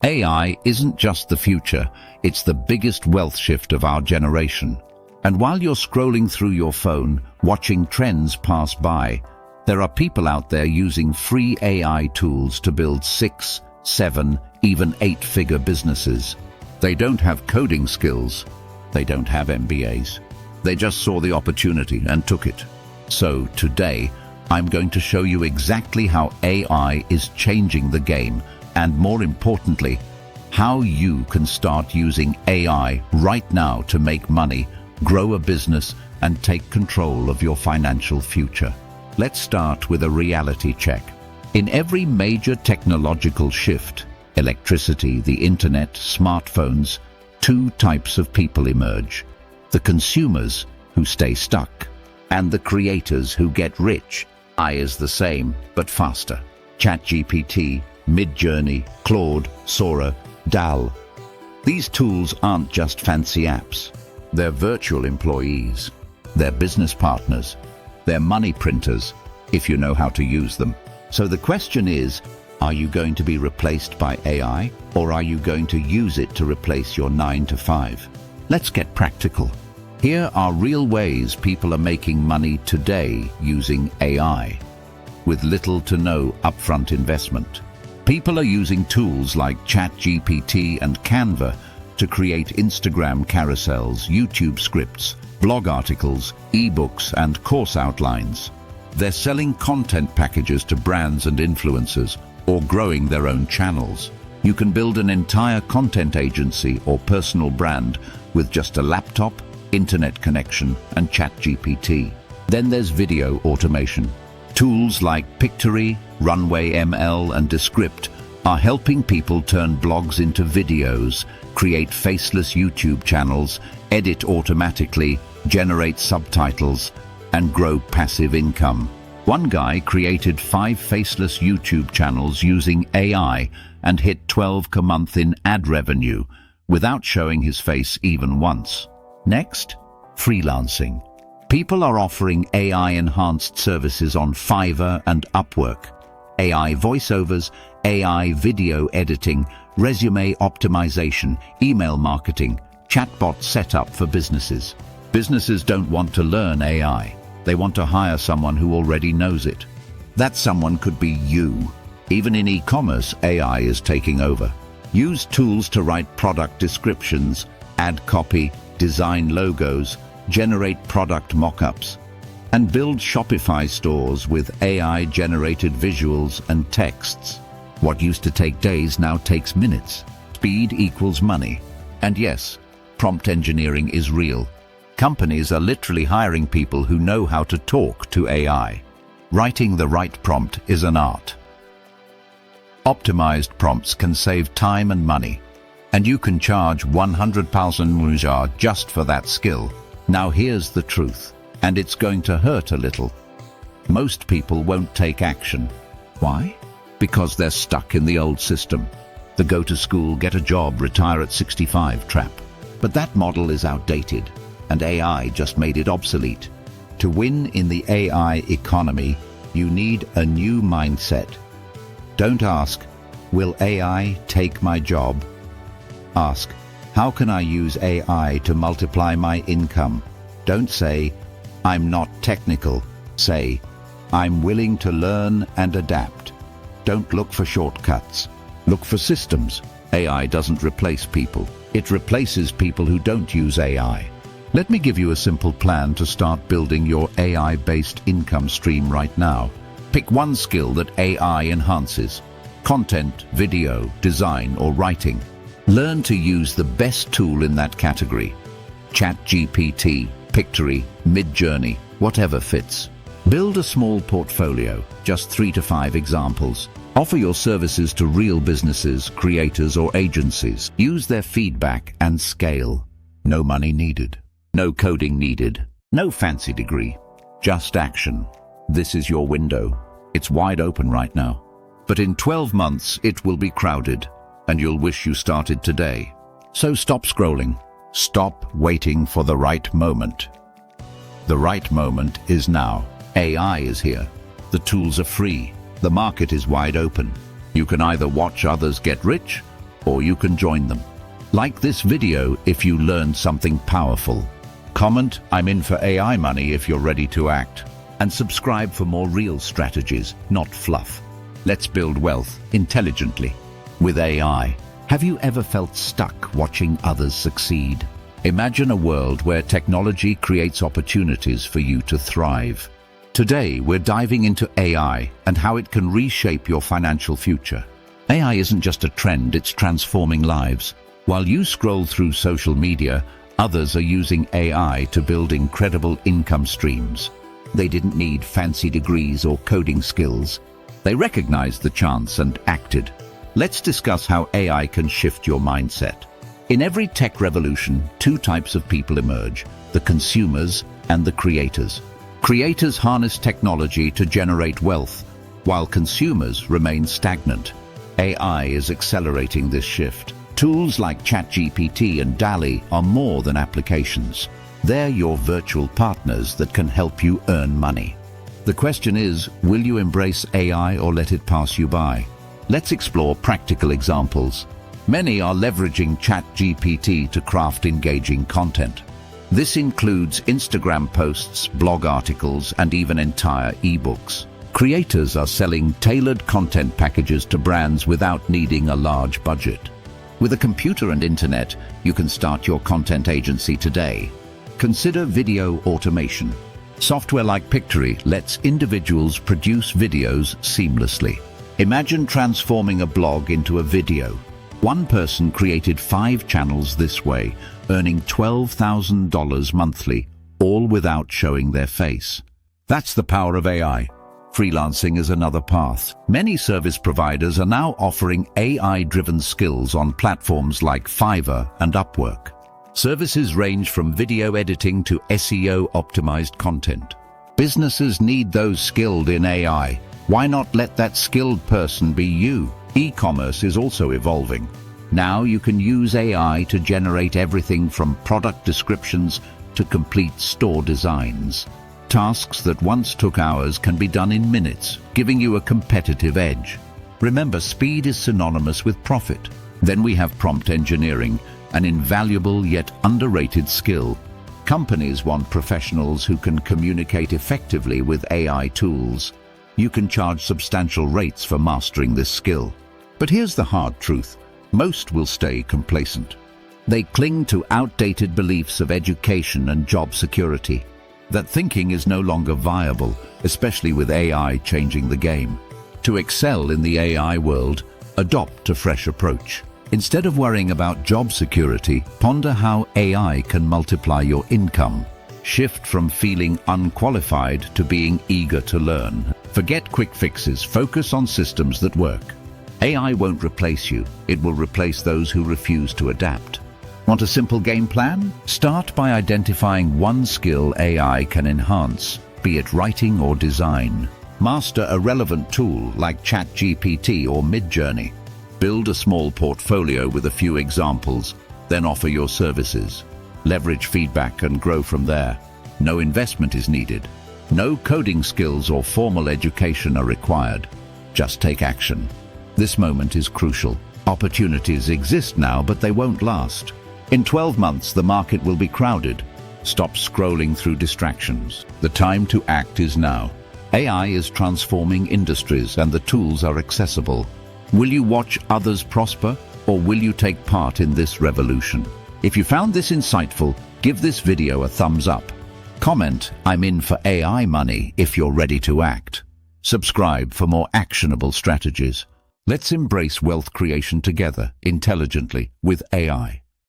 AI isn't just the future, it's the biggest wealth shift of our generation. And while you're scrolling through your phone, watching trends pass by, there are people out there using free AI tools to build 6, 7, even 8-figure businesses. They don't have coding skills. They don't have MBAs. They just saw the opportunity and took it. So today, I'm going to show you exactly how AI is changing the game, and more importantly, how you can start using AI right now to make money, grow a business, and take control of your financial future. Let's start with a reality check. In every major technological shift, electricity, the internet, smartphones, two types of people emerge. The consumers, who stay stuck, and the creators who get rich. AI is the same, but faster. ChatGPT, Midjourney, Claude, Sora, DAL. These tools aren't just fancy apps. They're virtual employees. They're business partners. They're money printers, if you know how to use them. So the question is, are you going to be replaced by AI, or are you going to use it to replace your 9-to-5? Let's get practical. Here are real ways people are making money today using AI, with little to no upfront investment. People are using tools like ChatGPT and Canva to create Instagram carousels, YouTube scripts, blog articles, ebooks, and course outlines. They're selling content packages to brands and influencers, or growing their own channels. You can build an entire content agency or personal brand with just a laptop, internet connection, and ChatGPT. Then there's video automation. Tools like Pictory, Runway ML, and Descript are helping people turn blogs into videos, create faceless YouTube channels, edit automatically, generate subtitles, and grow passive income. One guy created 5 faceless YouTube channels using AI and hit $12K a month in ad revenue without showing his face even once. Next, freelancing. People are offering AI-enhanced services on Fiverr and Upwork. AI voiceovers, AI video editing, resume optimization, email marketing, chatbot setup for businesses. Businesses don't want to learn AI. They want to hire someone who already knows it. That someone could be you. Even in e-commerce, AI is taking over. Use tools to write product descriptions, add copy, design logos, generate product mock-ups, and build Shopify stores with AI-generated visuals and texts. What used to take days now takes minutes. Speed equals money. And yes, prompt engineering is real. Companies are literally hiring people who know how to talk to AI. Writing the right prompt is an art. Optimized prompts can save time and money, and you can charge 100,000 mujar just for that skill. Now here's the truth, and it's going to hurt a little. Most people won't take action. Why? Because they're stuck in the old system. The go to school, get a job, retire at 65 trap. But that model is outdated, and AI just made it obsolete. To win in the AI economy, you need a new mindset. Don't ask, will AI take my job? Ask, how can I use AI to multiply my income? Don't say, I'm not technical. Say, I'm willing to learn and adapt. Don't look for shortcuts. Look for systems. AI doesn't replace people. It replaces people who don't use AI. Let me give you a simple plan to start building your AI-based income stream right now. Pick one skill that AI enhances. Content, video, design, or writing. Learn to use the best tool in that category. ChatGPT, Pictory, Midjourney, whatever fits. Build a small portfolio, just 3 to 5 examples. Offer your services to real businesses, creators, or agencies. Use their feedback and scale. No money needed. No coding needed. No fancy degree. Just action. This is your window. It's wide open right now. But in 12 months, it will be crowded, and you'll wish you started today. So stop scrolling. Stop waiting for the right moment. The right moment is now. AI is here. The tools are free. The market is wide open. You can either watch others get rich or you can join them. Like this video if you learned something powerful. Comment, "I'm in for AI money" if you're ready to act. And subscribe for more real strategies, not fluff. Let's build wealth intelligently with AI. Have you ever felt stuck watching others succeed? Imagine a world where technology creates opportunities for you to thrive. Today, we're diving into AI and how it can reshape your financial future. AI isn't just a trend, it's transforming lives. While you scroll through social media, others are using AI to build incredible income streams. They didn't need fancy degrees or coding skills. They recognized the chance and acted. Let's discuss how AI can shift your mindset. In every tech revolution, two types of people emerge: the consumers and the creators. Creators harness technology to generate wealth, while consumers remain stagnant. AI is accelerating this shift. Tools like ChatGPT and DALL-E are more than applications. They're your virtual partners that can help you earn money. The question is, will you embrace AI or let it pass you by? Let's explore practical examples. Many are leveraging ChatGPT to craft engaging content. This includes Instagram posts, blog articles, and even entire ebooks. Creators are selling tailored content packages to brands without needing a large budget. With a computer and internet, you can start your content agency today. Consider video automation. Software like Pictory lets individuals produce videos seamlessly. Imagine transforming a blog into a video. One person created 5 channels this way, earning $12,000 monthly, all without showing their face. That's the power of AI. Freelancing is another path. Many service providers are now offering AI-driven skills on platforms like Fiverr and Upwork. Services range from video editing to SEO-optimized content. Businesses need those skilled in AI. Why not let that skilled person be you? E-commerce is also evolving. Now you can use AI to generate everything from product descriptions to complete store designs. Tasks that once took hours can be done in minutes, giving you a competitive edge. Remember, speed is synonymous with profit. Then we have prompt engineering, an invaluable yet underrated skill. Companies want professionals who can communicate effectively with AI tools. You can charge substantial rates for mastering this skill. But here's the hard truth. Most will stay complacent. They cling to outdated beliefs of education and job security. That thinking is no longer viable, especially with AI changing the game. To excel in the AI world, adopt a fresh approach. Instead of worrying about job security, ponder how AI can multiply your income. Shift from feeling unqualified to being eager to learn. Forget quick fixes, focus on systems that work. AI won't replace you, it will replace those who refuse to adapt. Want a simple game plan? Start by identifying one skill AI can enhance, be it writing or design. Master a relevant tool like ChatGPT or Midjourney. Build a small portfolio with a few examples, then offer your services. Leverage feedback and grow from there. No investment is needed. No coding skills or formal education are required. Just take action. This moment is crucial. Opportunities exist now, but they won't last. In 12 months, the market will be crowded. Stop scrolling through distractions. The time to act is now. AI is transforming industries and the tools are accessible. Will you watch others prosper, or will you take part in this revolution? If you found this insightful, give this video a thumbs up. Comment, "I'm in for AI money" if you're ready to act. Subscribe for more actionable strategies. Let's embrace wealth creation together, intelligently, with AI.